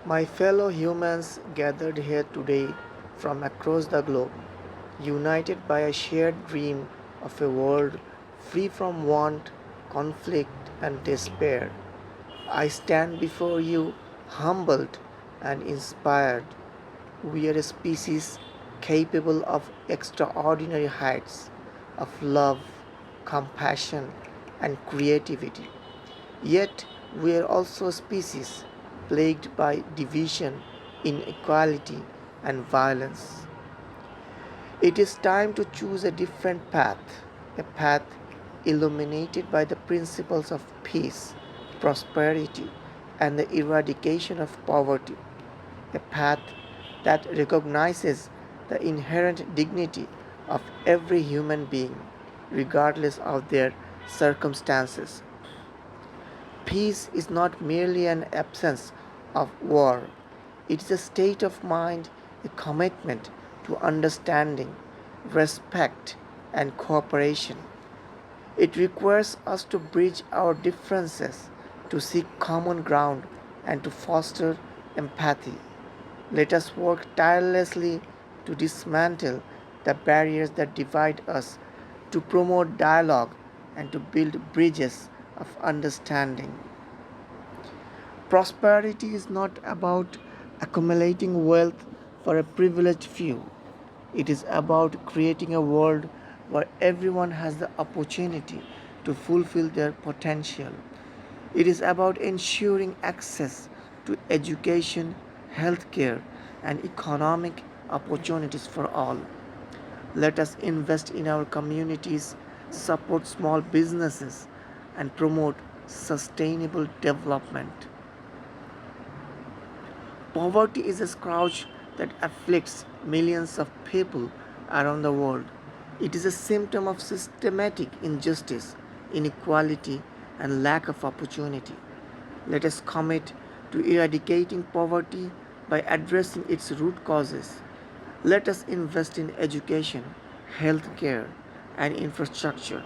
My fellow humans gathered here today from across the globe, united by a shared dream of a world free from want, conflict, and despair. I stand before you humbled and inspired. We are a species capable of extraordinary heights of love, compassion, and creativity. Yet we are also a species plagued by division, inequality, and violence. It is time to choose a different path, a path illuminated by the principles of peace, prosperity, and the eradication of poverty, a path that recognizes the inherent dignity of every human being, regardless of their circumstances. Peace is not merely an absence of war, it is a state of mind, a commitment to understanding, respect, and cooperation. It requires us to bridge our differences, to seek common ground, and to foster empathy. Let us work tirelessly to dismantle the barriers that divide us, to promote dialogue, and to build bridges of understanding. Prosperity is not about accumulating wealth for a privileged few. It is about creating a world where everyone has the opportunity to fulfill their potential. It is about ensuring access to education, healthcare, and economic opportunities for all. Let us invest in our communities, support small businesses, and promote sustainable development. Poverty is a scourge that afflicts millions of people around the world. It is a symptom of systematic injustice, inequality, and lack of opportunity. Let us commit to eradicating poverty by addressing its root causes. Let us invest in education, healthcare, and infrastructure.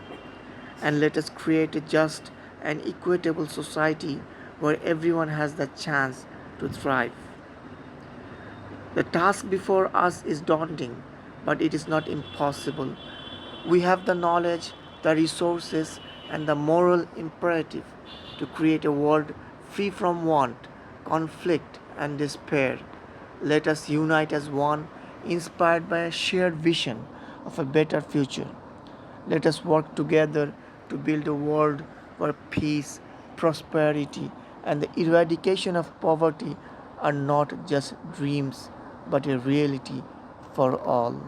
And let us create a just and equitable society where everyone has the chance to thrive. The task before us is daunting, but it is not impossible. We have the knowledge, the resources, and the moral imperative to create a world free from want, conflict, and despair. Let us unite as one, inspired by a shared vision of a better future. Let us work together to build a world where peace, prosperity, and the eradication of poverty are not just dreams but a reality for all.